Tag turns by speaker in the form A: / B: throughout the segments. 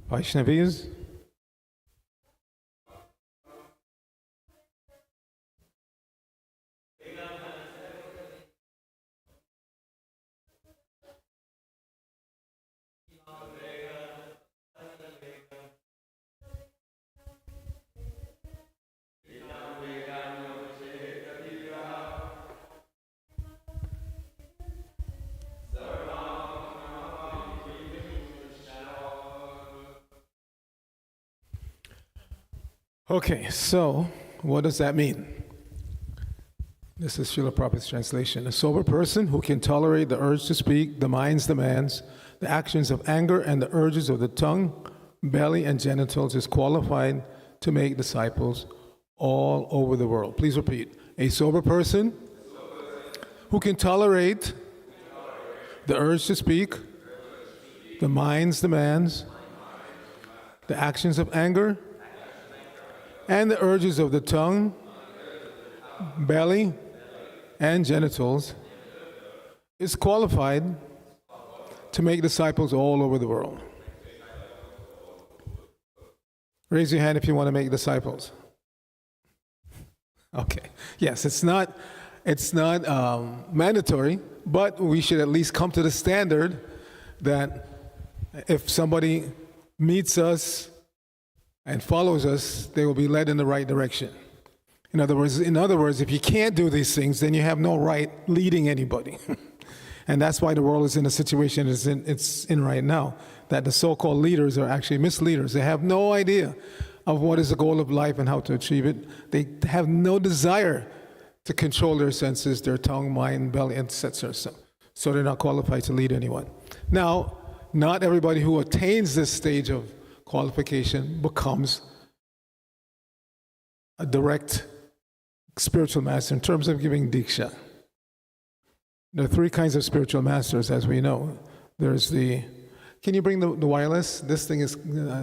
A: Vaishnavis. Okay, so what does that mean? This is Srila Prabhupada's translation. A sober person who can tolerate the urge to speak, the mind's demands, the actions of anger, and the urges of the tongue, belly, and genitals is qualified to make disciples all over the world. Please repeat. A sober person who can tolerate the urge to speak, the mind's demands, the actions of anger, and the urges of the tongue, belly, and genitals is qualified to make disciples all over the world. Raise your hand if you want to make disciples. Okay. Yes, it's not mandatory, but we should at least come to the standard that if somebody meets us and follows us, they will be led in the right direction. In other words, if you can't do these things, then you have no right leading anybody. And that's why the world is in the situation it's in right now, that the so-called leaders are actually misleaders. They have no idea of what is the goal of life and how to achieve it. They have no desire to control their senses, their tongue, mind, belly, etc. So they're not qualified to lead anyone. Now, not everybody who attains this stage of qualification becomes a direct spiritual master in terms of giving diksha. There are three kinds of spiritual masters, as we know. There's can you bring the wireless? This thing is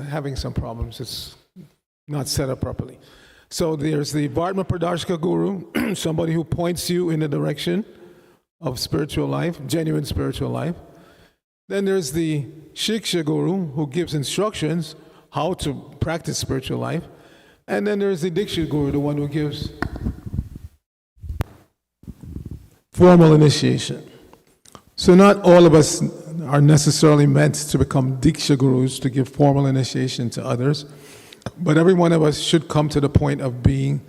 A: having some problems. It's not set up properly. So there's the Vartma Pradashka Guru, somebody who points you in the direction of spiritual life, genuine spiritual life. Then there's the Shiksha Guru, who gives instructions how to practice spiritual life. And then there's the Diksha Guru, the one who gives formal initiation. So not all of us are necessarily meant to become Diksha Gurus, to give formal initiation to others, but every one of us should come to the point of being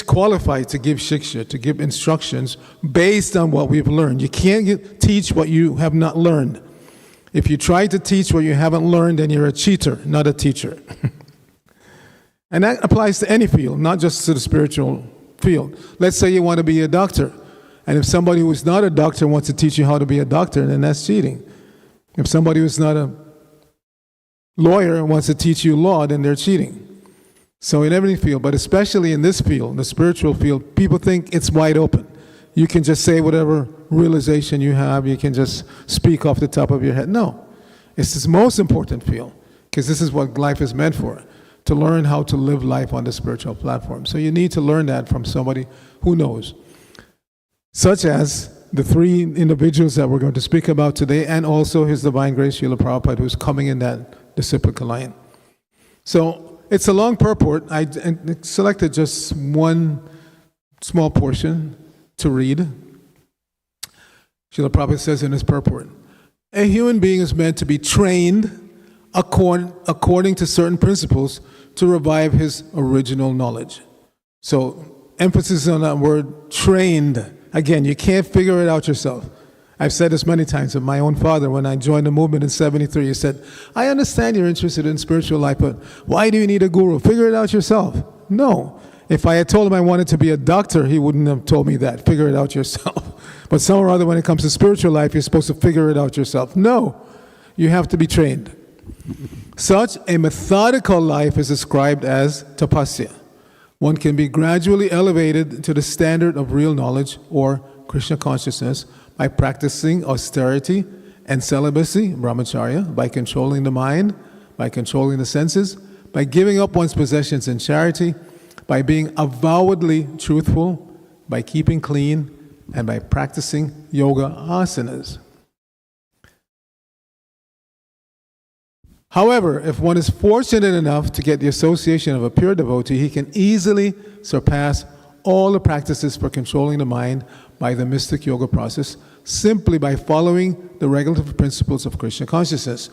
A: qualified to give Shiksha, to give instructions based on what we've learned. You can't teach what you have not learned. If you try to teach what you haven't learned, then you're a cheater, not a teacher. And that applies to any field, not just to the spiritual field. Let's say you want to be a doctor, and if somebody who is not a doctor wants to teach you how to be a doctor, then that's cheating. If somebody who's not a lawyer wants to teach you law, then they're cheating. So in every field, but especially in this field, the spiritual field, people think it's wide open. You can just say whatever realization you have, you can just speak off the top of your head. No, it's this most important field, because this is what life is meant for, to learn how to live life on the spiritual platform. So you need to learn that from somebody who knows, such as the three individuals that we're going to speak about today, and also His Divine Grace Srila Prabhupada, who's coming in that disciplical line. So it's a long purport. I selected just one small portion to read. Srila Prabhupada says in his purport, a human being is meant to be trained according to certain principles to revive his original knowledge. So emphasis on that word, trained. Again, you can't figure it out yourself. I've said this many times, but my own father, when I joined the movement in 73, he said, I understand you're interested in spiritual life, but why do you need a guru? Figure it out yourself. No. If I had told him I wanted to be a doctor, he wouldn't have told me that. Figure it out yourself. But somehow or other, when it comes to spiritual life, you're supposed to figure it out yourself. No. You have to be trained. Such a methodical life is described as tapasya. One can be gradually elevated to the standard of real knowledge or Krishna consciousness by practicing austerity and celibacy, brahmacharya, by controlling the mind, by controlling the senses, by giving up one's possessions in charity, by being avowedly truthful, by keeping clean, and by practicing yoga asanas. However, if one is fortunate enough to get the association of a pure devotee, he can easily surpass all the practices for controlling the mind by the mystic yoga process simply by following the regulative principles of Krishna consciousness,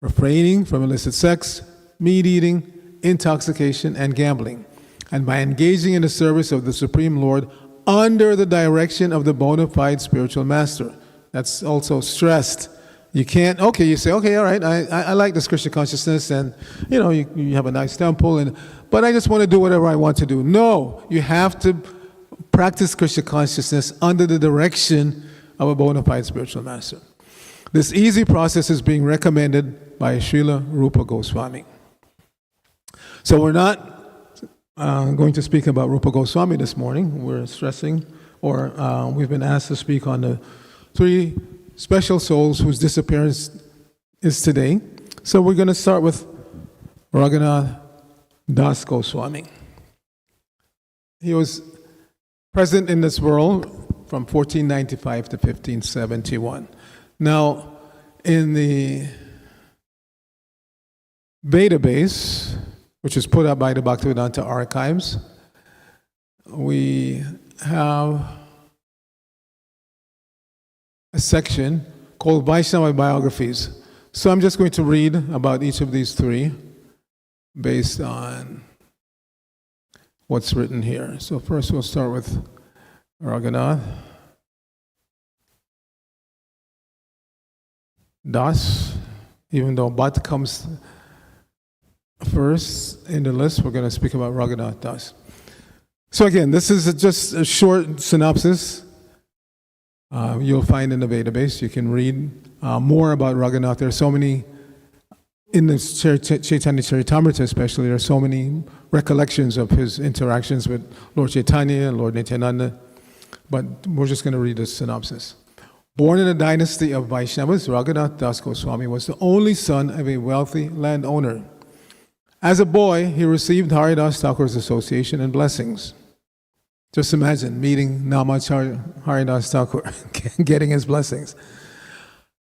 A: refraining from illicit sex, meat eating, intoxication, and gambling, and by engaging in the service of the Supreme Lord under the direction of the bona fide spiritual master. That's also stressed. You can't, you say, all right, I like this Krishna consciousness, and you have a nice temple, but I just want to do whatever I want to do. No, you have to practice Krishna consciousness under the direction of a bona fide spiritual master. This easy process is being recommended by Srila Rupa Goswami. So we're not going to speak about Rupa Goswami this morning. We're stressing, we've been asked to speak on the 3 special souls whose disappearance is today. So we're going to start with Raghunath Das Goswami. He was present in this world from 1495 to 1571. Now, in the database, which is put up by the Bhaktivedanta Archives, we have a section called Vaishnava Biographies. So I'm just going to read about each of these 3 based on what's written here. So first we'll start with Raghunath Das. Even though Bhatt comes first in the list, we're going to speak about Raghunath Das. So again, this is just a short synopsis you'll find in the database. You can read more about Raghunath. There are so many, in the Chaitanya Charitamrita especially, there are so many recollections of his interactions with Lord Chaitanya and Lord Nityananda. But we're just going to read the synopsis. Born in a dynasty of Vaishnavas, Raghunath Das Goswami was the only son of a wealthy landowner. As a boy, he received Haridas Thakur's association and blessings. Just imagine meeting Namacharya Haridas Thakur, getting his blessings.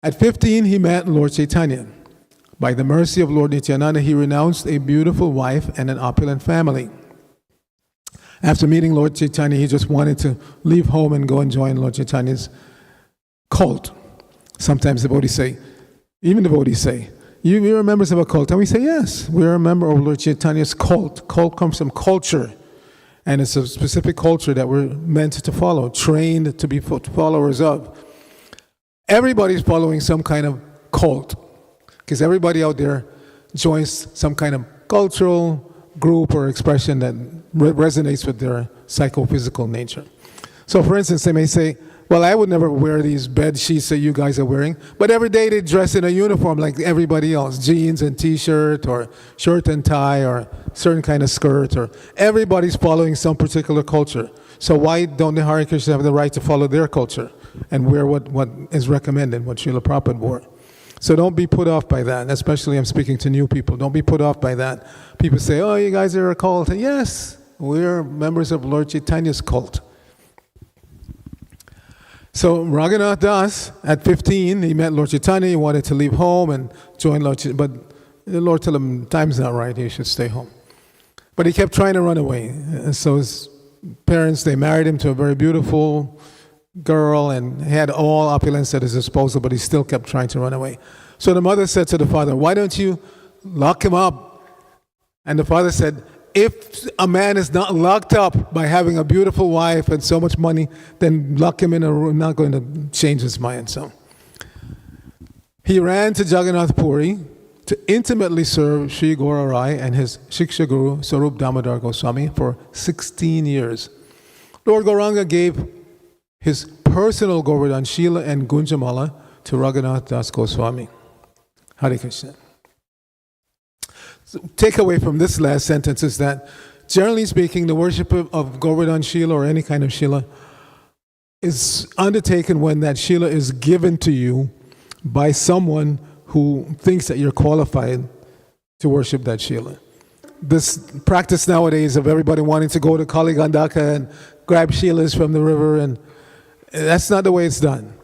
A: At 15, he met Lord Chaitanya. By the mercy of Lord Nityananda, he renounced a beautiful wife and an opulent family. After meeting Lord Chaitanya, he just wanted to leave home and go and join Lord Chaitanya's cult. Sometimes devotees say, you're members of a cult? And we say, yes, we're a member of Lord Chaitanya's cult. Cult comes from culture. And it's a specific culture that we're meant to follow, trained to be followers of. Everybody's following some kind of cult, because everybody out there joins some kind of cultural group or expression that resonates with their psychophysical nature. So for instance, they may say, well, I would never wear these bed sheets that you guys are wearing, but every day they dress in a uniform like everybody else, jeans and t-shirt or shirt and tie or certain kind of skirt, or everybody's following some particular culture. So why don't the Hare Krishna have the right to follow their culture and wear what is recommended, what Srila Prabhupada wore? So don't be put off by that, especially I'm speaking to new people. Don't be put off by that. People say, oh, you guys are a cult. Yes, we're members of Lord Chaitanya's cult. So Raghunath Das, at 15, he met Lord Chaitanya. He wanted to leave home and join Lord Chaitanya, but the Lord told him, time's not right, he should stay home. But he kept trying to run away. And so his parents, they married him to a very beautiful girl and had all opulence at his disposal, but he still kept trying to run away. So the mother said to the father, why don't you lock him up? And the father said, if a man is not locked up by having a beautiful wife and so much money, then lock him in a room, not going to change his mind. So he ran to Jagannath Puri to intimately serve Sri Gaura Rai and his Shiksha Guru, Sarup Damodar Goswami, for 16 years. Lord Gauranga gave his personal Govardhan Shila and Gunjamala to Raghunath Das Goswami. Hare Krishna. So, takeaway from this last sentence is that, generally speaking, the worship of Govardhan Shila or any kind of Shila is undertaken when that Shila is given to you by someone who thinks that you're qualified to worship that Shila. This practice nowadays of everybody wanting to go to Kali Gandaka and grab Shilas from the river, and that's not the way it's done.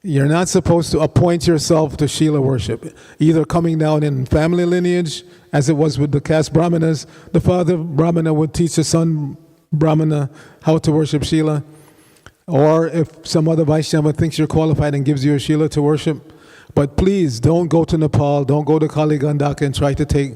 A: You're not supposed to appoint yourself to Shila worship, either coming down in family lineage, as it was with the caste Brahmanas. The father Brahmana would teach the son Brahmana how to worship Shila, or if some other Vaishnava thinks you're qualified and gives you a Shila to worship. But please don't go to Nepal, don't go to Kali Gandaka and try to take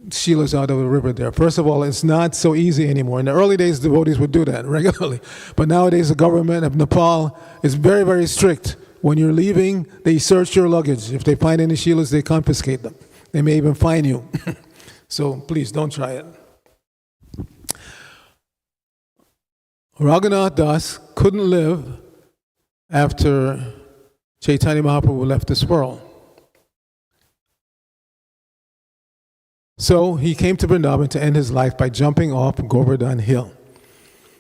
A: Shilas out of the river there. First of all, it's not so easy anymore. In the early days, devotees would do that regularly. But nowadays, the government of Nepal is very, very strict. When you're leaving, they search your luggage. If they find any Shilas, they confiscate them. They may even fine you. So please, don't try it. Raghunath Das couldn't live after Chaitanya Mahaprabhu left this world. So he came to Vrindavan to end his life by jumping off Govardhan Hill.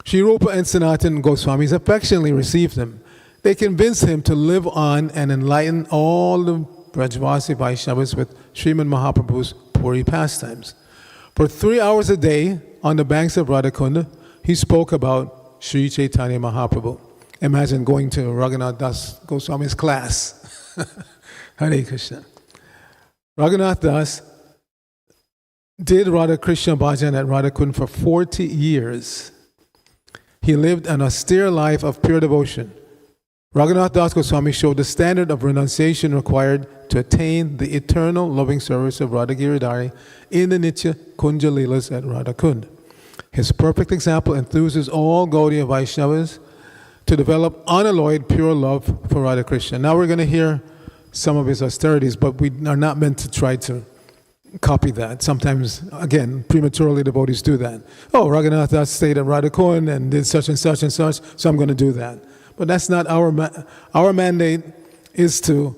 A: Sri Rupa and Sanatana Goswamis affectionately received him. They convinced him to live on and enlighten all the Brajvasi Vaishnavas with Srimad Mahaprabhu's Puri pastimes. For 3 hours a day on the banks of Radhakunda, he spoke about Sri Chaitanya Mahaprabhu. Imagine going to Raghunath Das Goswami's class. Hare Krishna. Raghunath Das did Radha Krishna Bhajan at Radhakund for 40 years. He lived an austere life of pure devotion. Raghunath Das Goswami showed the standard of renunciation required to attain the eternal loving service of Radha Giridhari in the Nitya Kunja Leelas at Radhakund. His perfect example enthuses all Gaudiya Vaishnavas to develop unalloyed pure love for Radha Krishna. Now we're going to hear some of his austerities, but we are not meant to try to copy that. Sometimes, again, prematurely devotees do that. Oh, Raghunath Das stayed at Radhakund and did such and such, so I'm going to do that. But that's not our mandate is to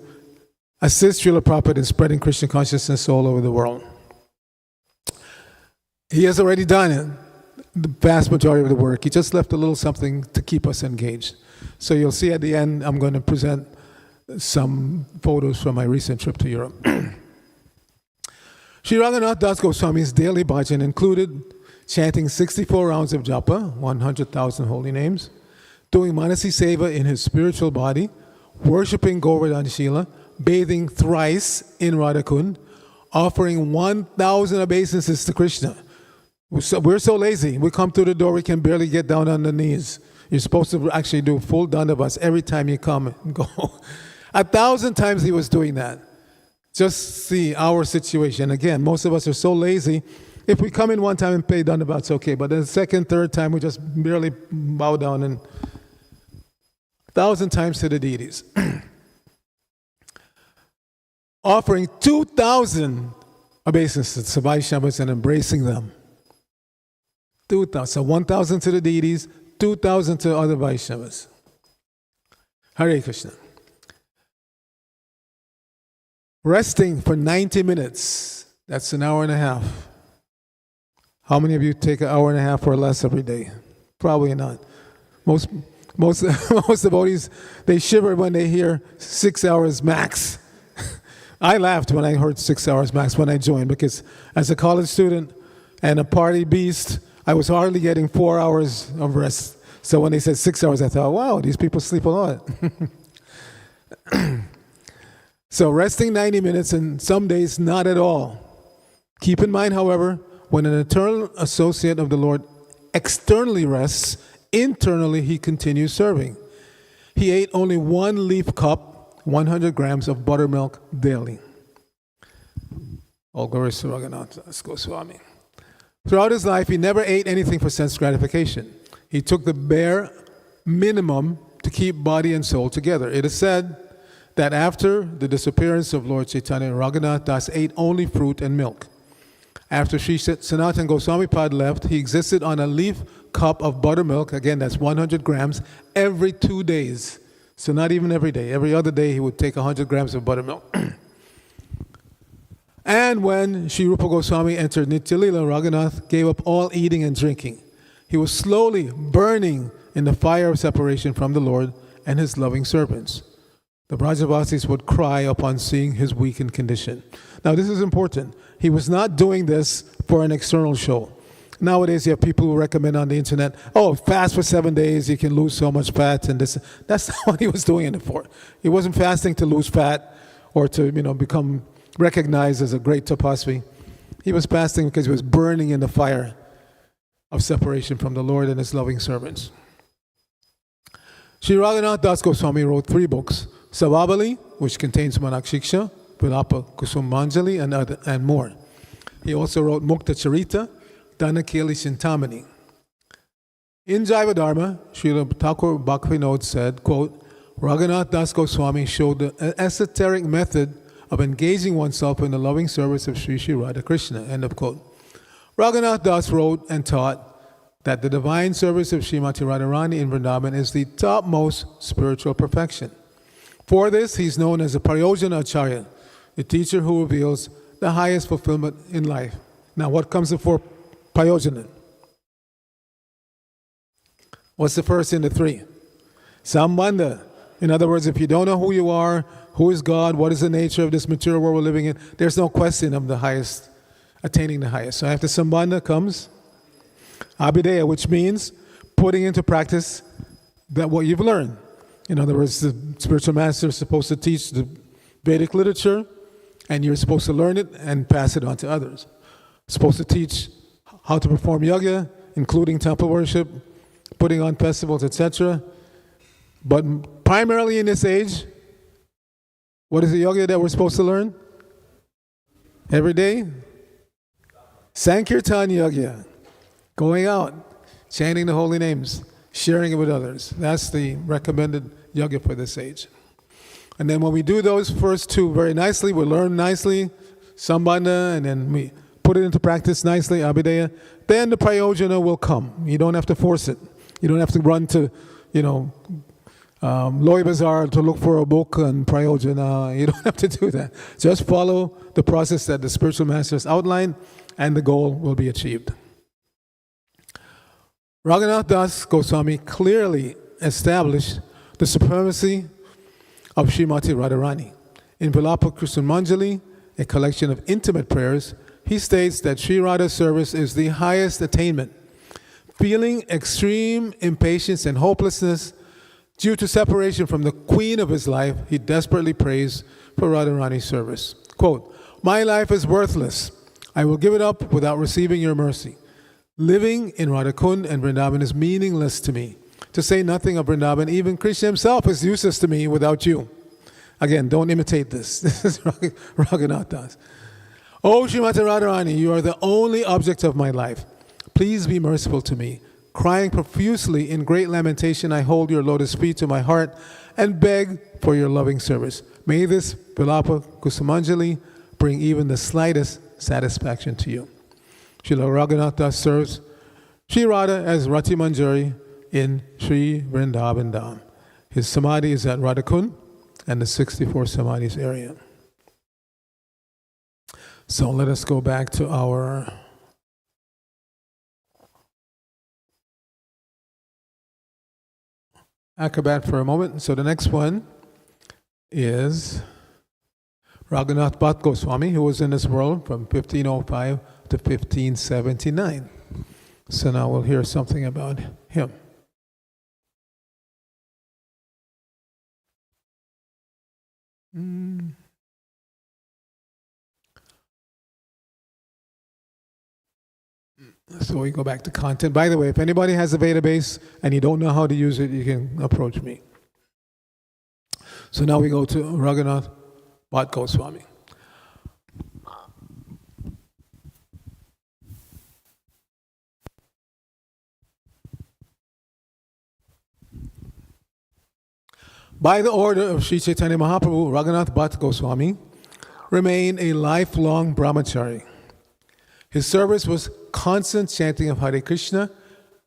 A: assist Srila Prabhupada in spreading Krishna consciousness all over the world. He has already done it, the vast majority of the work. He just left a little something to keep us engaged. So you'll see at the end, I'm going to present some photos from my recent trip to Europe. Sri Raghunath Das Goswami's daily bhajan included chanting 64 rounds of japa, 100,000 holy names, doing Manasi Seva in his spiritual body, worshipping Govardhan Shila, bathing thrice in Radhakund, offering 1,000 obeisances to Krishna. We're so lazy. We come through the door, we can barely get down on the knees. You're supposed to actually do full dandavats every time you come and go. 1,000 times he was doing that. Just see our situation. Again, most of us are so lazy. If we come in one time and pay dandavats, okay, but the second, third time, we just barely bow down and 1,000 times to the deities. Offering 2,000 obeisances to Vaishnavas and embracing them. 2,000. So 1,000 to the deities, 2,000 to other Vaishnavas. Hare Krishna. Resting for 90 minutes. That's an hour and a half. How many of you take an hour and a half or less every day? Probably not. Most devotees, they shiver when they hear 6 hours max. I laughed when I heard 6 hours max when I joined, because as a college student and a party beast, I was hardly getting 4 hours of rest. So when they said 6 hours, I thought, wow, these people sleep a lot. So resting 90 minutes and some days not at all. Keep in mind, however, when an eternal associate of the Lord externally rests, internally he continues serving. He ate only 1 leaf cup, 100 grams of buttermilk daily. All glory to Raghunath Das Goswami. Throughout his life, he never ate anything for sense gratification. He took the bare minimum to keep body and soul together. It is said that after the disappearance of Lord Chaitanya, Raghunath Das ate only fruit and milk. After Sri Sanatana Goswami Pad left, he existed on a leaf cup of buttermilk, again that's 100 grams, every 2 days. So not even every day. Every other day he would take 100 grams of buttermilk. And when Sri Rupa Goswami entered Nitya Leela, Raghunath gave up all eating and drinking. He was slowly burning in the fire of separation from the Lord and his loving servants. The Brajavasis would cry upon seeing his weakened condition. Now this is important. He was not doing this for an external show. Nowadays, you have people who recommend on the internet, oh, fast for 7 days, you can lose so much fat, and this. That's not what he was doing it for. He wasn't fasting to lose fat or to, become recognized as a great tapasvi. He was fasting because he was burning in the fire of separation from the Lord and his loving servants. Sri Raghunath Das Goswami wrote 3 books, Savabali, which contains Manakshiksha, Vilapa Kusumanjali, and more. He also wrote Mukta Charita, Dhanakeli Chintamani. In Jaiva Dharma, Srila Thakur Bhaktivinoda said, quote, Raghunath Das Goswami showed an esoteric method of engaging oneself in the loving service of Sri Sri Radha Krishna, end of quote. Raghunath Das wrote and taught that the divine service of Srimati Radharani in Vrindavan is the topmost spiritual perfection. For this, he's known as a Prayojana Acharya, the teacher who reveals the highest fulfillment in life. Now, what comes before Prayojana? What's the first in the 3? Sambandha. In other words, if you don't know who you are, who is God, what is the nature of this material world we're living in, there's no question of the highest, attaining the highest. So after Sambandha comes Abhideya, which means putting into practice that what you've learned. In other words, the spiritual master is supposed to teach the Vedic literature, and you're supposed to learn it and pass it on to others. Supposed to teach how to perform yoga, including temple worship, putting on festivals, etc. But primarily in this age, what is the yoga that we're supposed to learn? Every day? Sankirtan yoga. Going out, chanting the holy names, sharing it with others. That's the recommended yoga for this age. And then when we do those first 2 very nicely, we learn nicely, Sambandha, and then we put it into practice nicely, Abhideya, then the Prayojana will come. You don't have to force it. You don't have to run to, Loy Bazaar to look for a book on Prayojana. You don't have to do that. Just follow the process that the spiritual masters outlined, and the goal will be achieved. Raghunath Das Goswami clearly established the supremacy of Srimati Radharani. In Vilapa Kusumanjali, a collection of intimate prayers, he states that Sri Radha's service is the highest attainment. Feeling extreme impatience and hopelessness due to separation from the queen of his life, he desperately prays for Radharani's service. Quote, my life is worthless. I will give it up without receiving your mercy. Living in Radhakund and Vrindavan is meaningless to me. To say nothing of Vrindavan, even Krishna himself is useless to me without you. Again, don't imitate this. This is Raghunath Das. Oh, Srimati Radharani, you are the only object of my life. Please be merciful to me. Crying profusely in great lamentation, I hold your lotus feet to my heart and beg for your loving service. May this Vilapa Kusumanjali bring even the slightest satisfaction to you. Srila Raghunath Das serves Sri Radha as Rati Manjari in Sri Vrindavan Dham. His samadhi is at Radhakund and the 64 samadhis area. So let us go back to our acrobat for a moment. So the next one is Raghunath Bhatt Goswami, who was in this world from 1505 to 1579. So now we'll hear something about him. So we go back to content. By the way, if anybody has a database and you don't know how to use it, you can approach me. So now we go to Raghunath Bhatt Goswami. By the order of Sri Chaitanya Mahaprabhu, Raghunath Bhatt Goswami remained a lifelong brahmachari. His service was constant chanting of Hare Krishna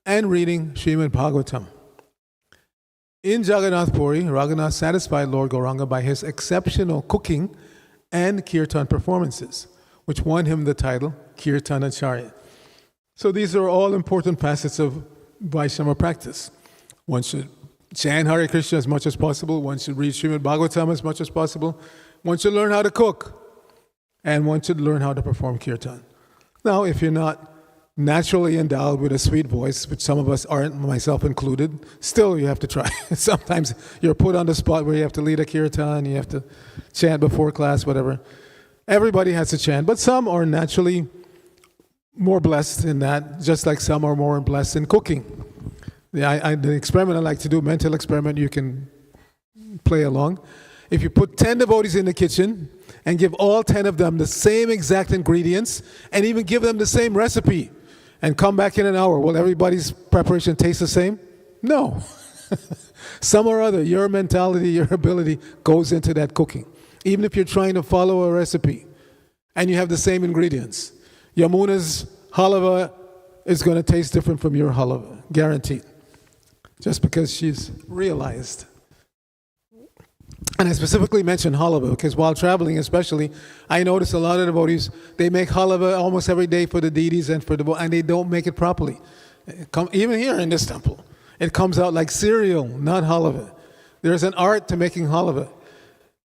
A: and reading Srimad Bhagavatam. In Jagannath Puri, Raghunath satisfied Lord Gauranga by his exceptional cooking and kirtan performances, which won him the title Kirtan Acharya. So these are all important facets of Vaishnava practice. One should chant Hare Krishna as much as possible. One should read Srimad Bhagavatam as much as possible. One should learn how to cook. And one should learn how to perform kirtan. Now, if you're not naturally endowed with a sweet voice, which some of us aren't, myself included. Still, you have to try. Sometimes you're put on the spot where you have to lead a kirtan, you have to chant before class, whatever. Everybody has to chant, but some are naturally more blessed in that, just like some are more blessed in cooking. The experiment I like to do, mental experiment, you can play along. If you put 10 devotees in the kitchen and give all 10 of them the same exact ingredients and even give them the same recipe and come back in an hour, will everybody's preparation taste the same? No. Some or other, your mentality, your ability goes into that cooking. Even if you're trying to follow a recipe and you have the same ingredients, Yamuna's halava is going to taste different from your halava, guaranteed. Just because she's realized. And I specifically mentioned halava because while traveling especially, I notice a lot of devotees, they make halava almost every day for the deities and and they don't make it properly. Even here in this temple, it comes out like cereal, not halava. There's an art to making halava.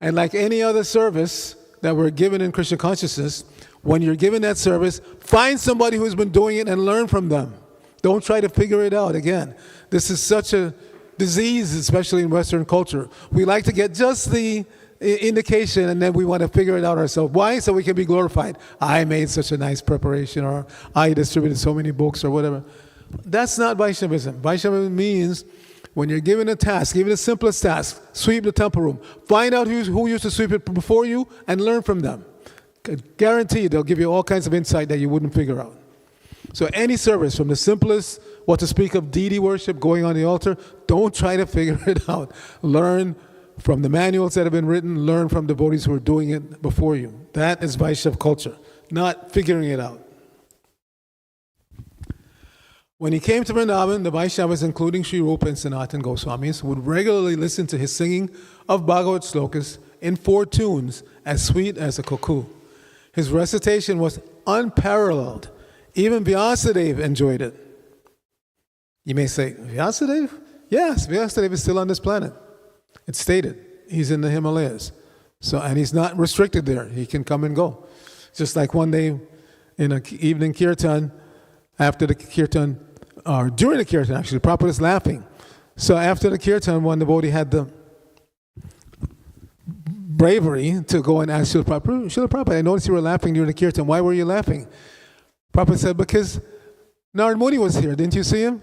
A: And like any other service that we're given in Krishna consciousness, when you're given that service, find somebody who's been doing it and learn from them. Don't try to figure it out again. This is such a disease, especially in Western culture. We like to get just the indication and then we want to figure it out ourselves. Why? So we can be glorified. I made such a nice preparation, or I distributed so many books, or whatever. That's not Vaishnavism. Vaishnavism means when you're given a task, even the simplest task, sweep the temple room. Find out who used to sweep it before you and learn from them. Guaranteed they'll give you all kinds of insight that you wouldn't figure out. So any service, from the simplest, what to speak of deity worship, going on the altar, don't try to figure it out. Learn from the manuals that have been written, learn from devotees who are doing it before you. That is Vaishnav culture, not figuring it out. When he came to Vrindavan, the Vaishnavas, including Sri Rupa and Sanatana Goswamis, would regularly listen to his singing of Bhagavad slokas in 4 tunes, as sweet as a cuckoo. His recitation was unparalleled. Even Vyasadeva enjoyed it. You may say, Vyasadeva? Yes, Vyasadeva is still on this planet. It's stated. He's in the Himalayas. And he's not restricted there. He can come and go. Just like one day in an evening kirtan, after the kirtan, or during the kirtan actually, Prabhupada was laughing. So after the kirtan, one devotee had the bravery to go and ask Srila Prabhupada, I noticed you were laughing during the kirtan. Why were you laughing? Prabhupada said, because Narad Muni was here. Didn't you see him?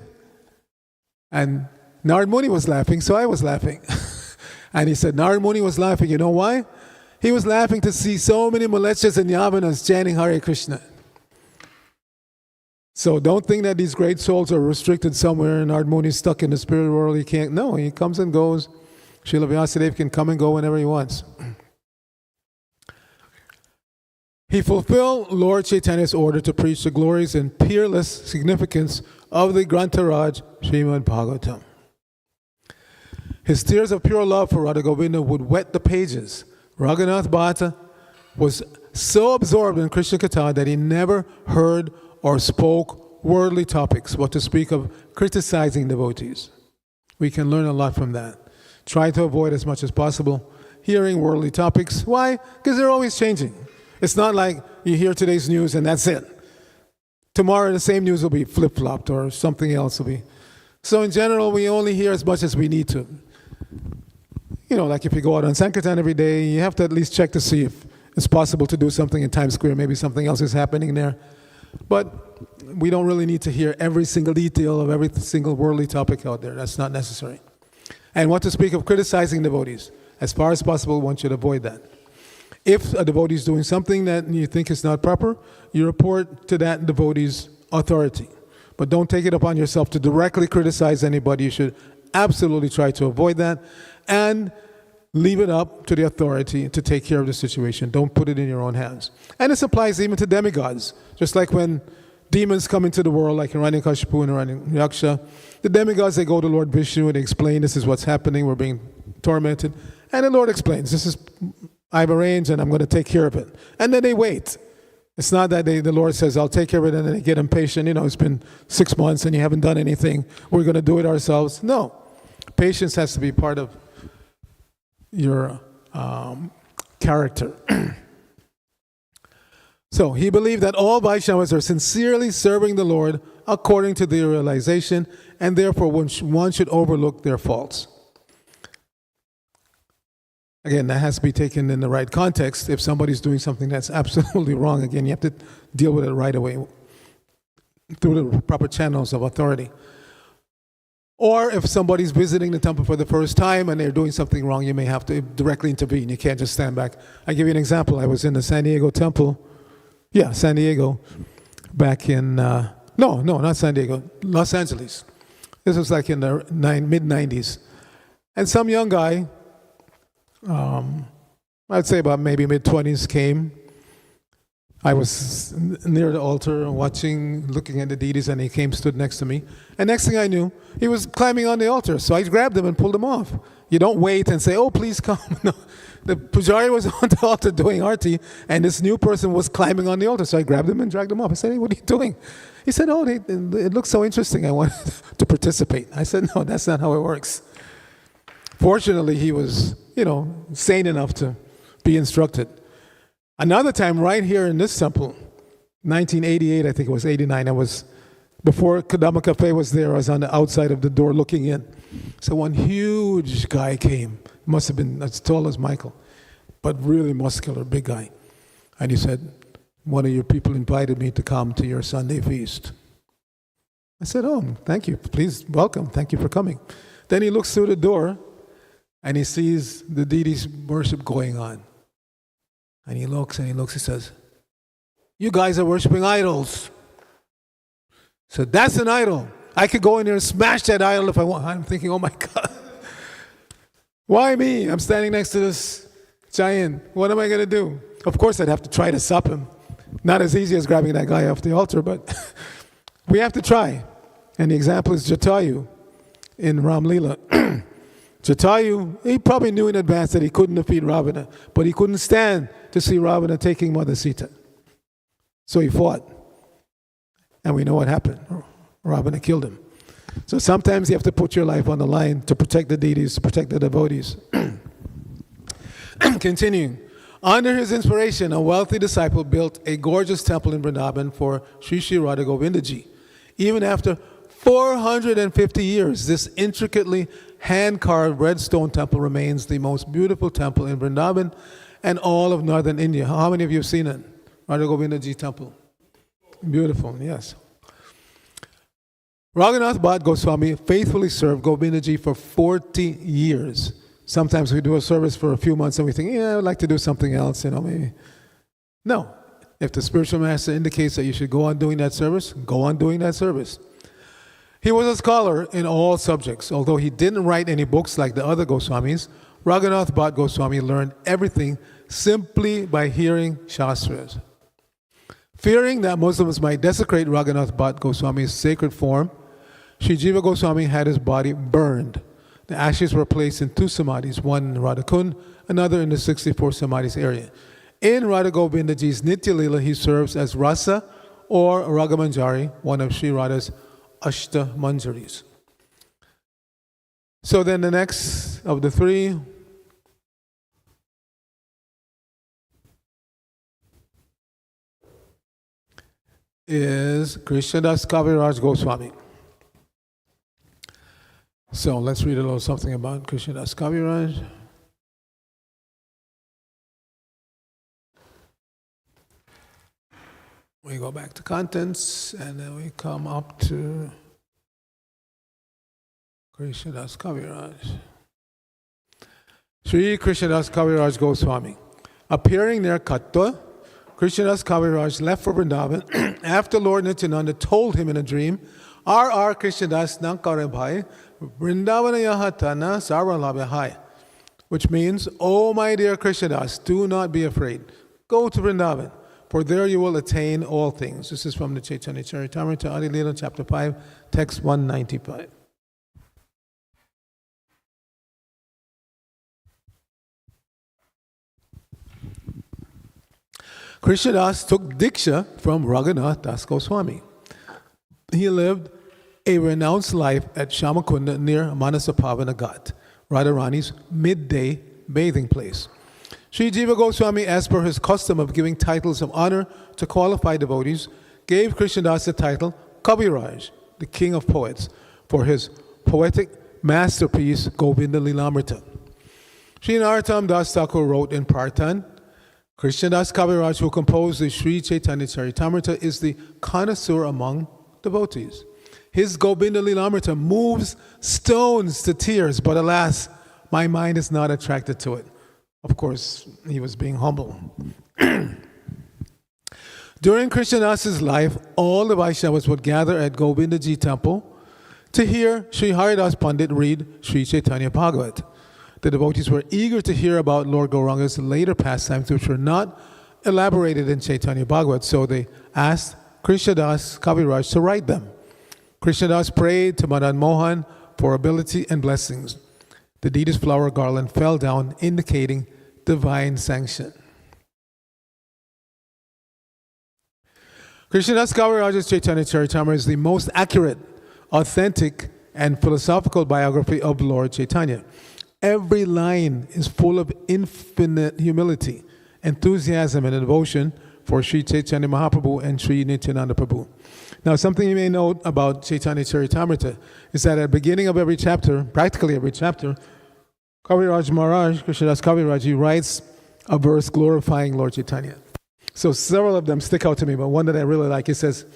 A: And Narad Muni was laughing, so I was laughing. And he said, Narad Muni was laughing. You know why? He was laughing to see so many Malechas and Yavanas chanting Hare Krishna. So don't think that these great souls are restricted somewhere and Narad Muni is stuck in the spirit world. He can't. No, he comes and goes. Srila Vyasadeva can come and go whenever he wants. He fulfilled Lord Chaitanya's order to preach the glories and peerless significance of the Grantharaj Srimad Bhagavatam. His tears of pure love for Radha Govinda would wet the pages. Raghunath Bhatta was so absorbed in Krishna Katha that he never heard or spoke worldly topics, what to speak of criticizing devotees. We can learn a lot from that. Try to avoid as much as possible hearing worldly topics. Why? Because they're always changing. It's not like you hear today's news and that's it. Tomorrow the same news will be flip-flopped or something else will be. So in general, we only hear as much as we need to. You know, like if you go out on Sankirtan every day, you have to at least check to see if it's possible to do something in Times Square. Maybe something else is happening there. But we don't really need to hear every single detail of every single worldly topic out there. That's not necessary. And what to speak of criticizing devotees. As far as possible, one should avoid that. If a devotee is doing something that you think is not proper, you report to that devotee's authority. But don't take it upon yourself to directly criticize anybody. You should absolutely try to avoid that and leave it up to the authority to take care of the situation. Don't put it in your own hands. And this applies even to demigods. Just like when demons come into the world, like Hiranyakashipu and Hiranyaksha, the demigods, they go to Lord Vishnu and they explain, this is what's happening, we're being tormented. And the Lord explains, I've arranged and I'm going to take care of it. And then they wait. It's not that the Lord says, I'll take care of it, and then they get impatient. You know, it's been 6 months and you haven't done anything. We're going to do it ourselves. No. Patience has to be part of your character. So he believed that all Vaishnavas are sincerely serving the Lord according to their realization, and therefore one should overlook their faults. Again, that has to be taken in the right context. If somebody's doing something that's absolutely wrong, again, you have to deal with it right away through the proper channels of authority. Or if somebody's visiting the temple for the first time and they're doing something wrong, you may have to directly intervene. You can't just stand back. I'll give you an example. I was in the San Diego temple. Yeah, San Diego, back in, no, not San Diego, Los Angeles. This was like in the mid-90s. And some young guy, I'd say about maybe mid-20s, came. I was near the altar watching, looking at the deities, and he came, stood next to me. And next thing I knew, he was climbing on the altar. So I grabbed him and pulled him off. You don't wait and say, oh, please come. No. The pujari was on the altar doing arti, and this new person was climbing on the altar. So I grabbed him and dragged him off. I said, hey, what are you doing? He said, oh, it looks so interesting. I wanted to participate. I said, no, that's not how it works. Fortunately, he was, sane enough to be instructed. Another time, right here in this temple, 1988, I think it was 89, before Kadama Cafe was there, I was on the outside of the door looking in. So one huge guy came, must have been as tall as Michael, but really muscular, big guy. And he said, one of your people invited me to come to your Sunday feast. I said, oh, thank you, please, welcome, thank you for coming. Then he looks through the door, and he sees the deities worship going on. And he looks, he says, you guys are worshiping idols. So that's an idol. I could go in there and smash that idol if I want. I'm thinking, oh my God. Why me? I'm standing next to this giant. What am I going to do? Of course, I'd have to try to stop him. Not as easy as grabbing that guy off the altar, but we have to try. And the example is Jatayu in Ram Leela. Jatayu, he probably knew in advance that he couldn't defeat Ravana, but he couldn't stand to see Ravana taking Mother Sita. So he fought. And we know what happened. Ravana killed him. So sometimes you have to put your life on the line to protect the deities, to protect the devotees. Continuing. Under his inspiration, a wealthy disciple built a gorgeous temple in Vrindavan for Sri Sri Radha Govindaji. Even after 450 years, this intricately hand-carved red stone temple remains the most beautiful temple in Vrindavan and all of northern India. How many of you have seen it? Radha Govindaji temple. Beautiful, yes. Raghunath Bhatt Goswami faithfully served Govindaji for 40 years. Sometimes we do a service for a few months and we think, I'd like to do something else, maybe. No. If the spiritual master indicates that you should go on doing that service, go on doing that service. He was a scholar in all subjects. Although he didn't write any books like the other Goswamis, Raghunath Bhatt Goswami learned everything simply by hearing Shastras. Fearing that Muslims might desecrate Raghunath Bhatt Goswami's sacred form, Sri Jiva Goswami had his body burned. The ashes were placed in two samadhis, one in Radhakund, another in the 64 samadhis area. In Radha Govindaji's Nitya Leela, he serves as Rasa or Ragamanjari, one of Sri Radha's Ashta Manjaris. So then the next of the three is Krishnadas Kaviraj Goswami. So let's read a little something about Krishnadas Kaviraj. We go back to contents and then we come up to Krishnadas Kaviraj. Sri Krishnadas Kaviraj Goswami. Appearing near Katwa, Krishnadas Kaviraj left for Vrindavan after Lord Nityananda told him in a dream, R. Krishnadas Nankarabhai, Vrindavana Yahatana Sarvalabhai, which means, oh my dear Krishnadas, do not be afraid. Go to Vrindavan, for there you will attain all things. This is from the Chaitanya Charitamrita, Adi Leela, chapter 5, text 195. Krishnadas took Diksha from Raghunath Das Goswami. He lived a renounced life at Shamakunda near Manasapavana Ghat, Radharani's midday bathing place. Sri Jiva Goswami, as per his custom of giving titles of honor to qualified devotees, gave Krishnadas the title Kaviraj, the king of poets, for his poetic masterpiece Govinda Lilamrita. Sri Narottam Das Thakur wrote in Partan, Krishnadas Kaviraj, who composed the Sri Chaitanya Charitamrita, is the connoisseur among devotees. His Govinda Lilamrita moves stones to tears, but alas, my mind is not attracted to it. Of course, he was being humble. During Krishnadas's life, all the Vaishnavas would gather at Govindaji temple to hear Sri Haridas Pandit read Sri Chaitanya Bhagavat. The devotees were eager to hear about Lord Gauranga's later pastimes, which were not elaborated in Chaitanya Bhagavat, so they asked Krishnadas Kaviraj to write them. Krishnadas prayed to Madan Mohan for ability and blessings. The Dita's flower garland fell down, indicating divine sanction. Krishnadas Kaviraj's Chaitanya Charitamrita is the most accurate, authentic, and philosophical biography of Lord Chaitanya. Every line is full of infinite humility, enthusiasm, and devotion for Sri Chaitanya Mahaprabhu and Sri Nityananda Prabhu. Now, something you may note about Chaitanya Charitamrita is that at the beginning of every chapter, practically every chapter, Kaviraj Maharaj, Krishnadas Kaviraj, he writes a verse glorifying Lord Chaitanya. So several of them stick out to me, but one that I really like, it says,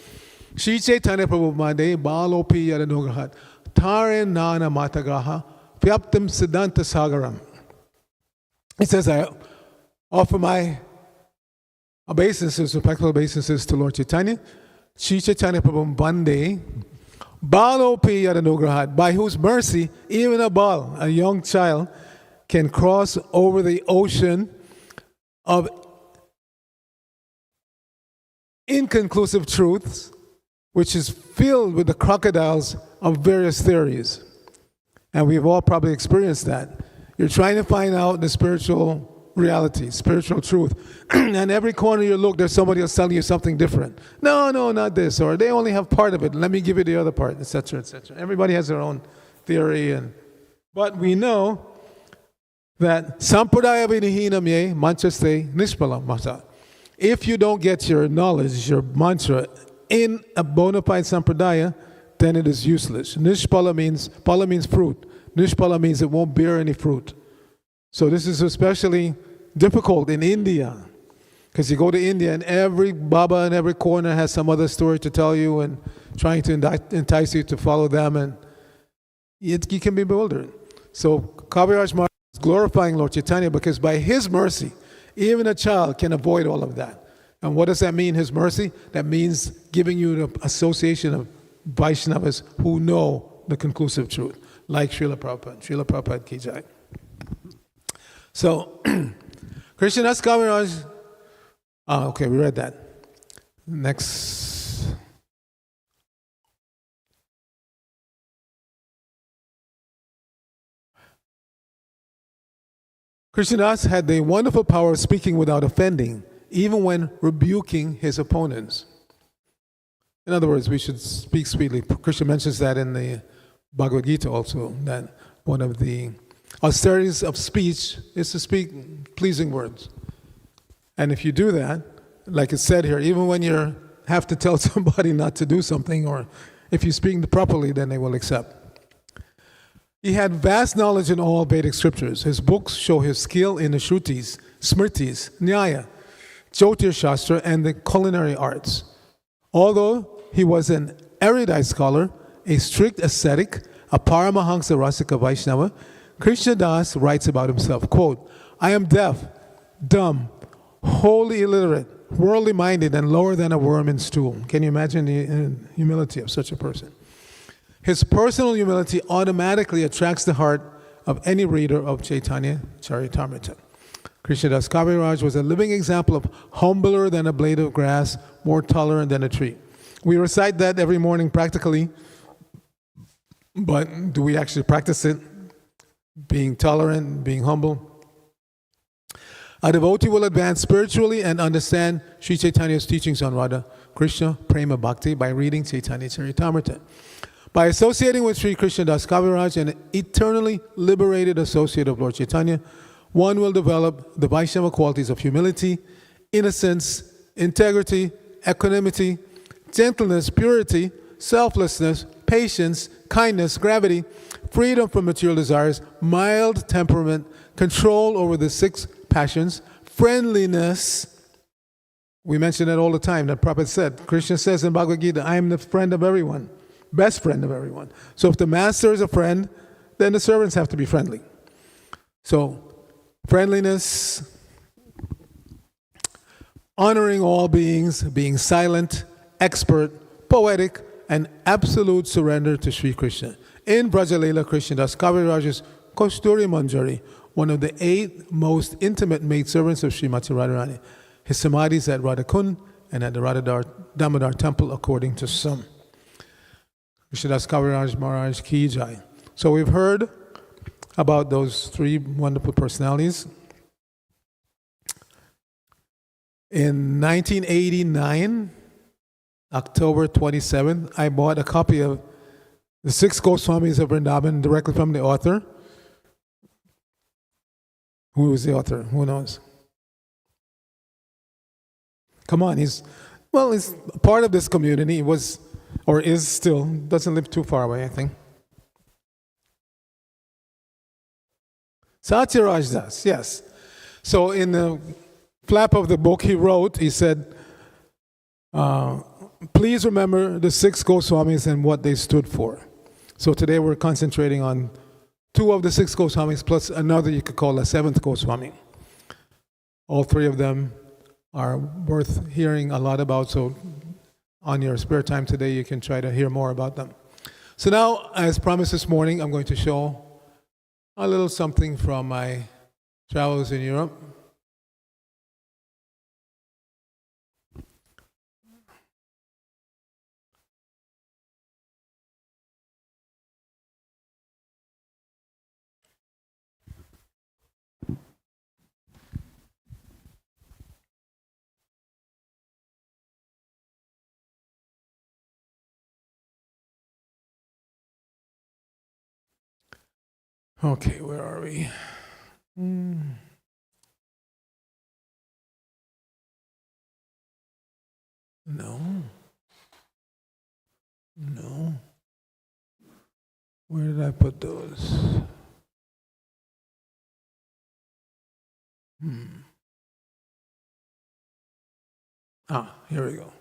A: Sri Chaitanya Prabhu Made Balopi Yadanugrahat Tare Nana Matagaha Pyaptam Siddhanta Sagaram. It says, I offer my obeisances, respectful obeisances to Lord Chaitanya, Sri Chaitanya Prabhu Bande Balopi Yadanugrahat, by whose mercy even a bal, a young child, can cross over the ocean of inconclusive truths, which is filled with the crocodiles of various theories. And we've all probably experienced that. You're trying to find out the spiritual reality, spiritual truth. And every corner you look, there's somebody else telling you something different. No, not this. Or they only have part of it. Let me give you the other part, etc., etc. Everybody has their own theory. But we know that Sampradaya Vinihinam Ye Manchaste Nishpalam Mata. If you don't get your knowledge, your mantra, in a bona fide Sampradaya, then it is useless. Nishpala means fruit. Nishpala means it won't bear any fruit. So this is especially difficult in India, because you go to India and every Baba in every corner has some other story to tell you and trying to entice you to follow them, and you can be bewildered. So Kaviraj Maharaj is glorifying Lord Chaitanya because by his mercy, even a child can avoid all of that. And what does that mean, his mercy? That means giving you the association of Vaishnavas who know the conclusive truth, like Srila Prabhupada. Srila Prabhupada ki jai. So, Krishnadas Kaviraj, okay, we read that. Next. Krishnadas had the wonderful power of speaking without offending, even when rebuking his opponents. In other words, we should speak sweetly. Krishna mentions that in the Bhagavad Gita also, that one of the austerities of speech is to speak pleasing words. And if you do that, like it's said here, even when you have to tell somebody not to do something, or if you speak properly, then they will accept. He had vast knowledge in all Vedic scriptures. His books show his skill in the Shrutis, Smritis, Nyaya, Jyotir Shastra, and the culinary arts. Although he was an erudite scholar, a strict ascetic, a Paramahansa Rasika Vaishnava, Krishnadas writes about himself, quote, I am deaf, dumb, wholly illiterate, worldly minded, and lower than a worm in stool. Can you imagine the humility of such a person? His personal humility automatically attracts the heart of any reader of Chaitanya Charitamrita. Krishnadas Kaviraj was a living example of humbler than a blade of grass, more tolerant than a tree. We recite that every morning practically, but do we actually practice it? Being tolerant, being humble. A devotee will advance spiritually and understand Sri Chaitanya's teachings on Radha Krishna Prema Bhakti by reading Chaitanya Charitamrita. By associating with Sri Krishnadas Kaviraj, an eternally liberated associate of Lord Chaitanya, one will develop the Vaishnava qualities of humility, innocence, integrity, equanimity, gentleness, purity, selflessness, patience, kindness, gravity, freedom from material desires, mild temperament, control over the 6 passions, friendliness. We mention that all the time. That Prabhupada said, Krishna says in Bhagavad Gita, I am the friend of everyone, best friend of everyone. So if the master is a friend, then the servants have to be friendly. So friendliness, honoring all beings, being silent, expert, poetic, and absolute surrender to Sri Krishna. In Brajalila, Krishna Das Kaviraj's Kosturi Manjari, one of the 8 most intimate maidservants of Srimati Radharani. His samadhi is at Radhakund and at the Damodar temple, according to some. Krishna Das Kaviraj Maharaj Ki Jai. So we've heard about those 3 wonderful personalities. In 1989, October 27th, I bought a copy of The 6 Goswamis of Vrindavan directly from the author. Who was the author? Who knows? Come on, he's part of this community. He was, or is still, doesn't live too far away, I think. Satyaraj Das, yes. So in the flap of the book he wrote, he said, please remember the 6 Goswamis and what they stood for. So today we're concentrating on 2 of the 6 Goswamis plus another you could call a 7th Goswami. All 3 of them are worth hearing a lot about, so on your spare time today you can try to hear more about them. So now, as promised this morning, I'm going to show a little something from my travels in Europe. Okay, where are we? No. Where did I put those? Here we go.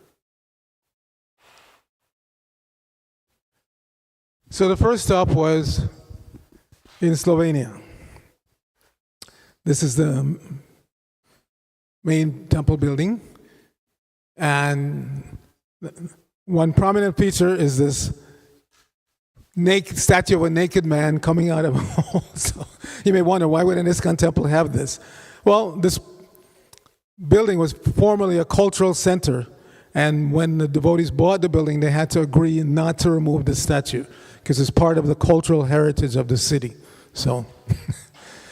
A: So the first stop was in Slovenia. This is the main temple building, and one prominent feature is this statue of a naked man coming out of a hole. So you may wonder, why would an ISKCON temple have this? Well, this building was formerly a cultural center, and when the devotees bought the building, they had to agree not to remove the statue because it's part of the cultural heritage of the city. So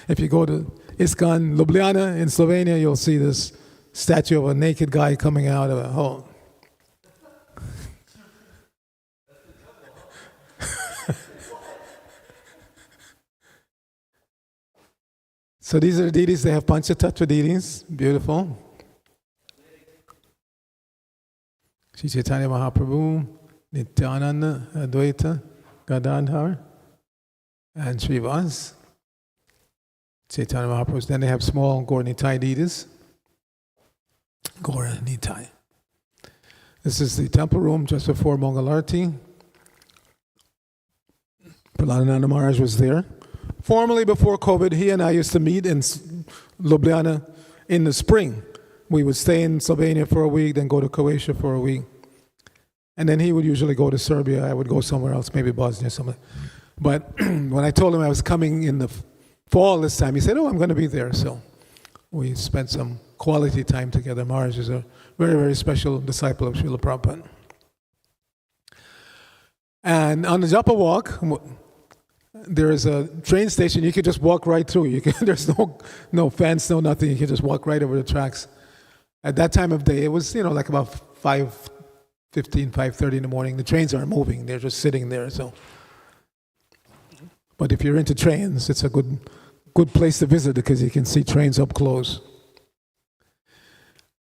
A: if you go to ISKCON Ljubljana in Slovenia, you'll see this statue of a naked guy coming out of a hole. So these are the deities. They have Panchatattva deities. Beautiful. Sri Chaitanya Mahaprabhu, Nityananda, Advaita, Gadadhar, and Srivas. Chaitanya Mahaprabhu. Then they have small Gaur Nitai deities. Gaur Nitai. This is the temple room just before Mangalarti. Prahladananda Maharaj was there. Formerly, before COVID, he and I used to meet in Ljubljana in the spring. We would stay in Slovenia for a week, then go to Croatia for a week. And then he would usually go to Serbia. I would go somewhere else, maybe Bosnia or something. But when I told him I was coming in the fall this time, he said, oh, I'm going to be there. So we spent some quality time together. Maharaj is a very, very special disciple of Srila Prabhupada. And on the Japa walk, there is a train station. You can just walk right through. There's no fence, no nothing. You can just walk right over the tracks. At that time of day, it was like about 5:15, 5:30 in the morning. The trains aren't moving; they're just sitting there. So, but if you're into trains, it's a good good place to visit because you can see trains up close.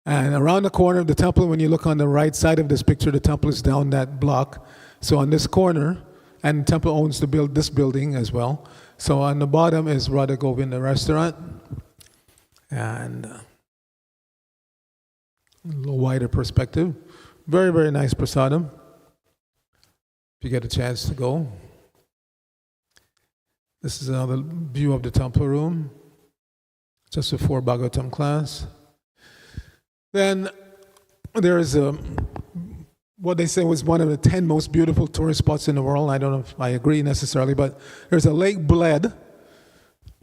A: And around the corner of the temple, when you look on the right side of this picture, the temple is down that block. So on this corner, and the temple owns this building as well. So on the bottom is Radha Govinda restaurant. And a little wider perspective. Very, very nice prasadam. If you get a chance to go. This is another view of the temple room. Just before Bhagavatam class. Then there's what they say was one of the 10 most beautiful tourist spots in the world. I don't know if I agree necessarily, but there's a Lake Bled,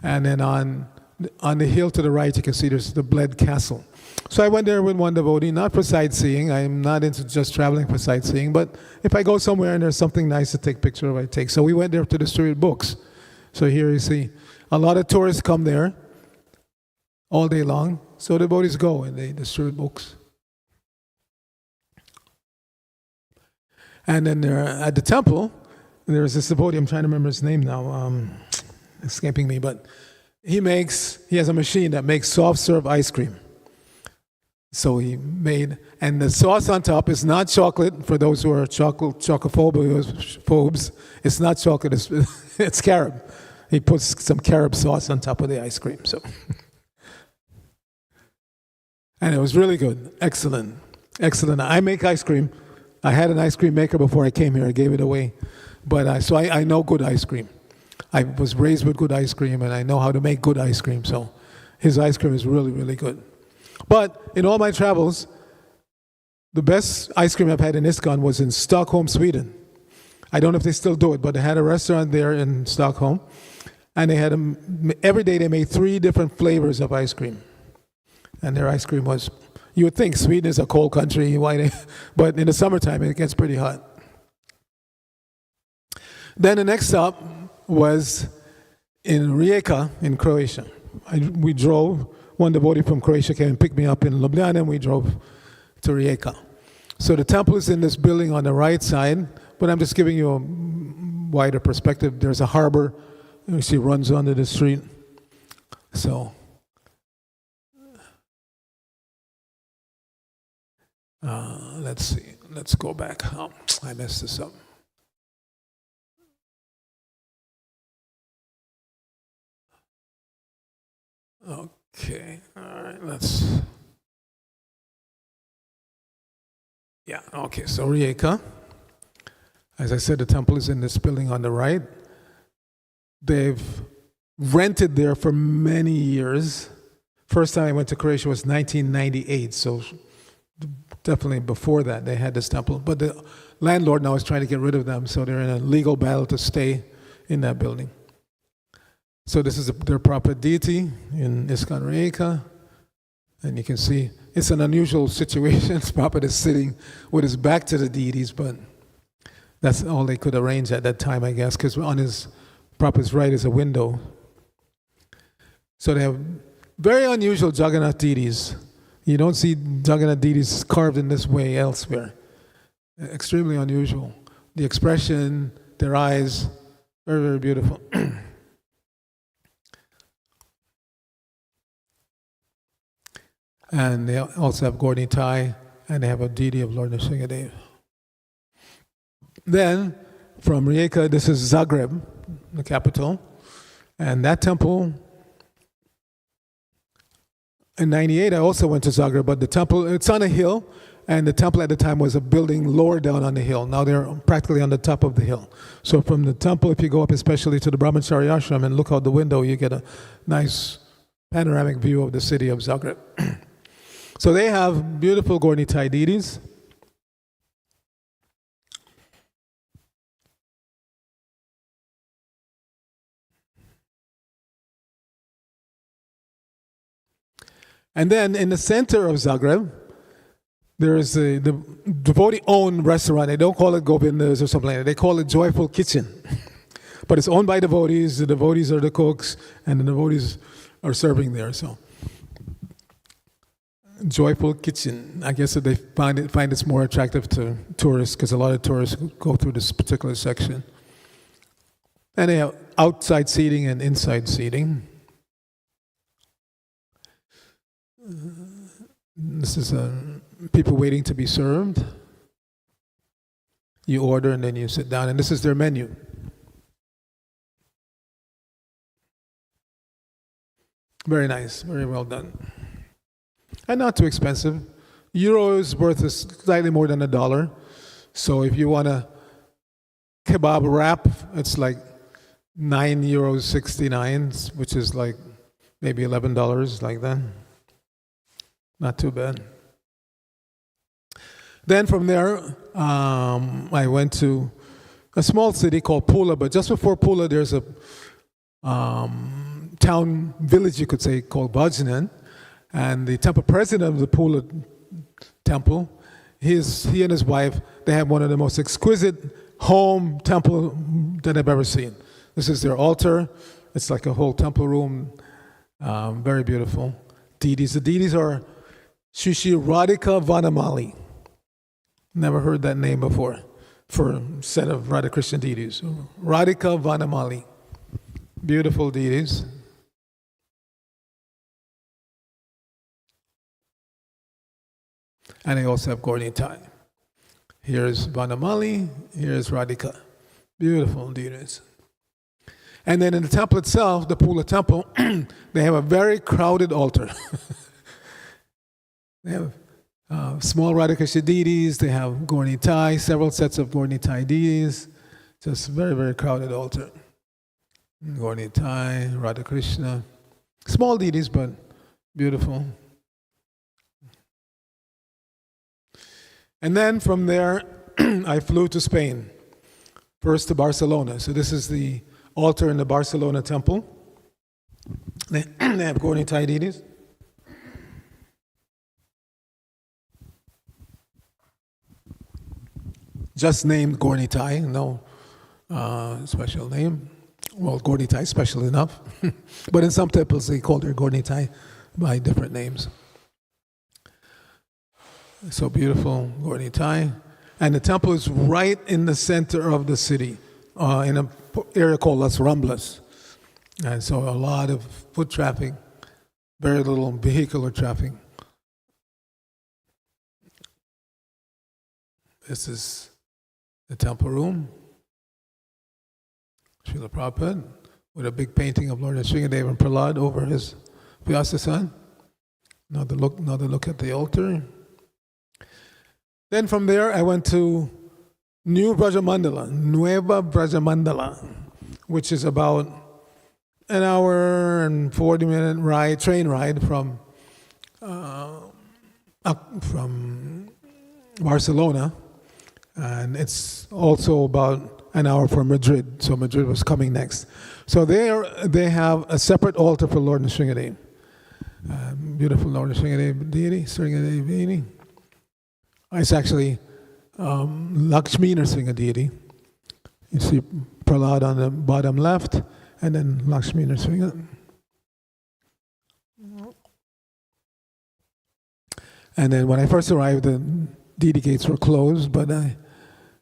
A: and then on the hill to the right, you can see there's the Bled Castle. So I went there with one devotee, not for sightseeing. I'm not into just traveling for sightseeing, but if I go somewhere and there's something nice to take a picture of, I take. So we went there to distribute books. So here you see a lot of tourists come there all day long. So the devotees go and they distribute books. And then there, at the temple, there's this devotee, I'm trying to remember his name now, escaping me, but he has a machine that makes soft serve ice cream. So he made, and the sauce on top is not chocolate, for those who are chocophobes, it's not chocolate, it's carob. He puts some carob sauce on top of the ice cream, so. And it was really good, excellent. I make ice cream. I had an ice cream maker before I came here. I gave it away. But so I know good ice cream. I was raised with good ice cream, and I know how to make good ice cream. So his ice cream is really, really good. But in all my travels, the best ice cream I've had in ISKCON was in Stockholm, Sweden. I don't know if they still do it, but they had a restaurant there in Stockholm. And they had every day they made 3 different flavors of ice cream. And their ice cream was, you would think Sweden is a cold country, but in the summertime it gets pretty hot. Then the next stop was in Rijeka in Croatia. We drove, one devotee from Croatia came and picked me up in Ljubljana, and we drove to Rijeka. So the temple is in this building on the right side, but I'm just giving you a wider perspective. There's a harbor, you see, runs under the street. So. Let's see. Let's go back. Oh, I messed this up. Okay. All right. Okay. So Rijeka. As I said, the temple is in this building on the right. They've rented there for many years. First time I went to Croatia was 1998. So definitely before that, they had this temple. But the landlord now is trying to get rid of them, so they're in a legal battle to stay in that building. So this is their proper deity in ISKCON Rijeka. And you can see it's an unusual situation. Prabhupada is sitting with his back to the deities, but that's all they could arrange at that time, I guess, because on his Prabhupada's right is a window. So they have very unusual Jagannath deities. You don't see Jagannath deities carved in this way elsewhere. Extremely unusual. The expression, their eyes, very, very beautiful. And they also have Gaur Nitai, and they have a deity of Lord Nrsingadev. Then, from Rijeka, this is Zagreb, the capital. And that temple, in 98, I also went to Zagreb, but the temple, it's on a hill, and the temple at the time was a building lower down on the hill. Now they're practically on the top of the hill. So from the temple, if you go up especially to the Brahmachari ashram and look out the window, you get a nice panoramic view of the city of Zagreb. So they have beautiful Gaur Nitai deities. And then in the center of Zagreb, there is the devotee-owned restaurant. They don't call it Govinda's or something like that. They call it Joyful Kitchen. But it's owned by devotees. The devotees are the cooks, and the devotees are serving there. So, Joyful Kitchen. I guess that they find it's more attractive to tourists because a lot of tourists go through this particular section. And they have outside seating and inside seating. This is people waiting to be served. You order and then you sit down, and this is their menu. Very nice, very well done. And not too expensive. Euro is worth slightly more than $1. So if you want a kebab wrap, it's like €9.69, which is like maybe $11, like that. Not too bad. Then from there, I went to a small city called Pula, but just before Pula, there's a town, village, you could say, called Bajnan. And the temple president of the Pula temple, he and his wife, they have one of the most exquisite home temple that I've ever seen. This is their altar. It's like a whole temple room. Very beautiful. Deities. The deities are Shishi Radhika Vanamali. Never heard that name before for a set of Radha Krishna deities. Radhika Vanamali. Beautiful deities. And they also have Gauri-Nitai. Here's Vanamali, here's Radhika. Beautiful deities. And then in the temple itself, the Pula temple, they have a very crowded altar. They have small Radha Krishna deities, they have Gauri-Nitai, several sets of Gauri-Nitai deities. Just very, very crowded altar. Gauri-Nitai, Radha Krishna. Small deities, but beautiful. And then from there, I flew to Spain, first to Barcelona. So this is the altar in the Barcelona temple. They have Gauri-Nitai deities. Just named Gauri-Nitai, no special name. Well, Gauri-Nitai special enough. But in some temples, they call their Gauri-Nitai by different names. So beautiful, Gauri-Nitai. And the temple is right in the center of the city, in an area called Las Ramblas. And so a lot of foot traffic, very little vehicular traffic. This is the temple room. Srila Prabhupada, with a big painting of Lord Sringadeva and Prahlad over his Vyasasan. Another look at the altar. Then from there, I went to Nueva Brajamandala, which is about an hour and 40-minute train ride from Barcelona. And it's also about an hour from Madrid, so Madrid was coming next. So there they have a separate altar for Lord Sringadeva. Beautiful Lord Sringadeva deity, It's actually Lakshmi Nrsimha deity. You see Prahlad on the bottom left, and then Lakshmi Nrsimha. And then when I first arrived, the deity gates were closed, but I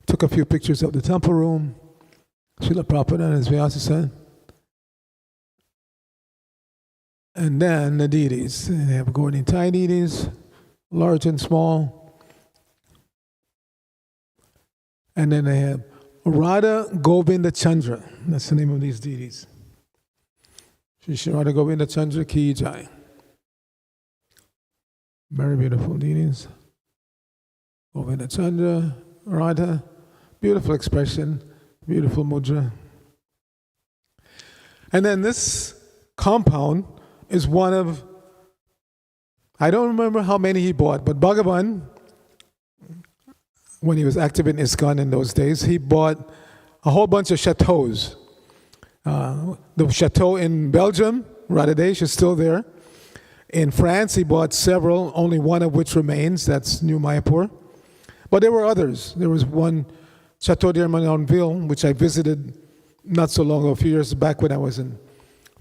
A: took a few pictures of the temple room, Srila Prabhupada and his Vyasasan. And then the deities. They have Gauri-Nitai deities, large and small. And then they have Radha Govinda Chandra. That's the name of these deities. Shri Radha Govinda Chandra Ki Jai. Very beautiful deities. Govinda Chandra, Radha, beautiful expression, beautiful mudra. And then this compound is one of, I don't remember how many he bought, but Bhagavan, when he was active in ISKCON in those days, he bought a whole bunch of chateaus. The chateau in Belgium, Radhadesh, is still there. In France, he bought several, only one of which remains, that's New Mayapur. But there were others. There was one, Chateau d'Hermanonville, which I visited not so long ago, a few years back when I was in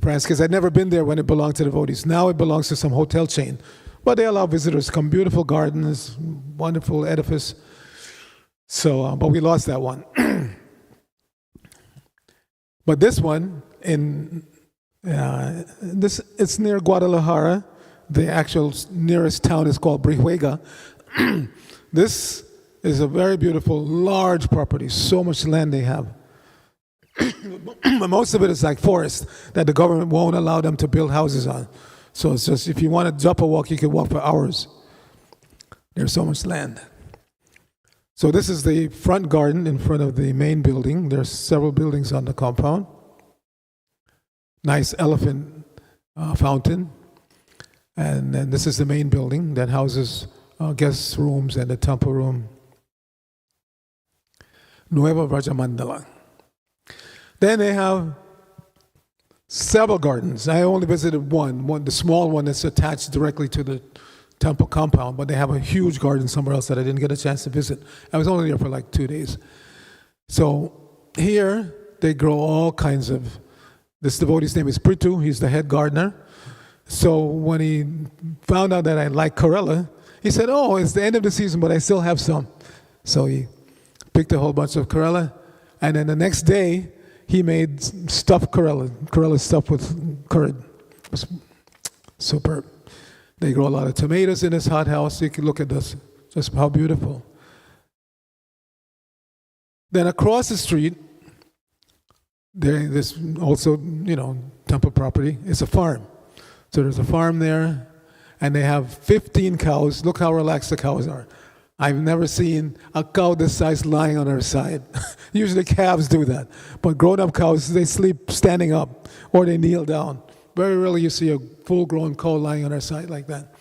A: France, because I'd never been there when it belonged to devotees. Now it belongs to some hotel chain. But they allow visitors to come. Beautiful gardens, wonderful edifice. So, but we lost that one. But this one, it's near Guadalajara. the actual nearest town is called Brihuega. This is a very beautiful, large property, so much land they have. But most of it is like forest that the government won't allow them to build houses on. So it's just, if you want to jump a walk, you can walk for hours. There's so much land. So this is the front garden in front of the main building. There's several buildings on the compound. Nice elephant fountain. And then this is the main building that houses guest rooms and the temple room. Nueva Rajamandala. Then they have several gardens. I only visited one, the small one that's attached directly to the temple compound, but they have a huge garden somewhere else that I didn't get a chance to visit. I was only there for like 2 days. So here they grow all kinds of, this devotee's name is Pritu, he's the head gardener. So when he found out that I like Corella, he said, oh, it's the end of the season, but I still have some. So he picked a whole bunch of Corella, and then the next day, he made stuffed Corella stuffed with curd. It was superb. They grow a lot of tomatoes in this hothouse. You can look at this, just how beautiful. Then across the street, there's also, temple property. It's a farm. So there's a farm there, and they have 15 cows. Look how relaxed the cows are. I've never seen a cow this size lying on her side. Usually calves do that. But grown-up cows, they sleep standing up or they kneel down. Very rarely you see a full-grown cow lying on her side like that.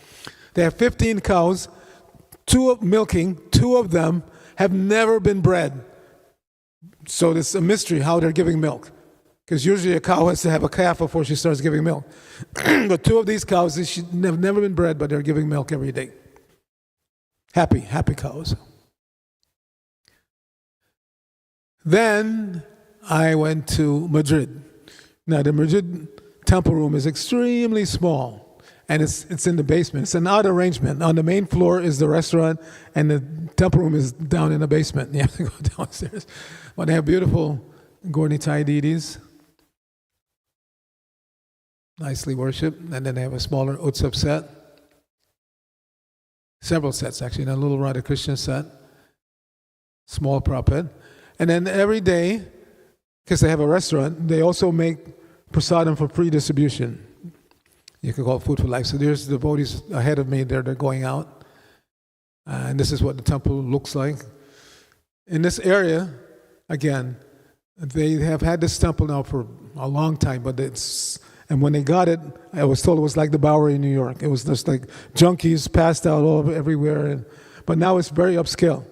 A: They have 15 cows, two of them have never been bred. So it's a mystery how they're giving milk. Because usually a cow has to have a calf before she starts giving milk. But two of these cows, have never been bred, but they're giving milk every day. Happy cows. Then I went to Madrid. Now the Madrid temple room is extremely small, and it's in the basement. It's an odd arrangement. On the main floor is the restaurant, and the temple room is down in the basement. You have to go downstairs. But they have beautiful Gornitai deities, nicely worshipped, and then they have a smaller Utsav set. Several sets, actually, and a little Radha Krishna set, small Prabhupada. And then every day, because they have a restaurant, they also make prasadam for free distribution. You can call it Food for Life. So there's devotees ahead of me there, they're going out. And this is what the temple looks like. In this area, again, they have had this temple now for a long time, but and when they got it, I was told it was like the Bowery in New York. It was just like junkies passed out everywhere. But now it's very upscale.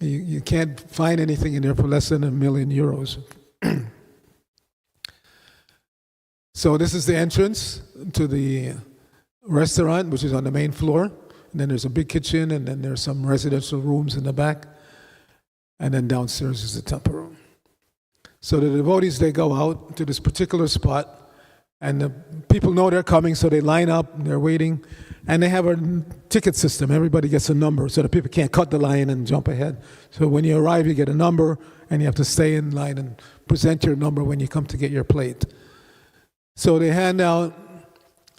A: You can't find anything in there for less than €1 million. So this is the entrance to the restaurant, which is on the main floor. And then there's a big kitchen, and then there's some residential rooms in the back. And then downstairs is the temple room. So the devotees, they go out to this particular spot, and the people know they're coming, so they line up, they're waiting, and they have a ticket system. Everybody gets a number, so the people can't cut the line and jump ahead. So when you arrive, you get a number, and you have to stay in line and present your number when you come to get your plate. So they hand out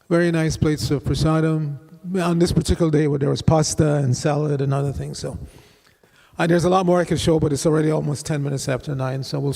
A: very nice plates of prasadam. On this particular day, where there was pasta and salad and other things. So there's a lot more I could show, but it's already almost 10 minutes after 9, so we'll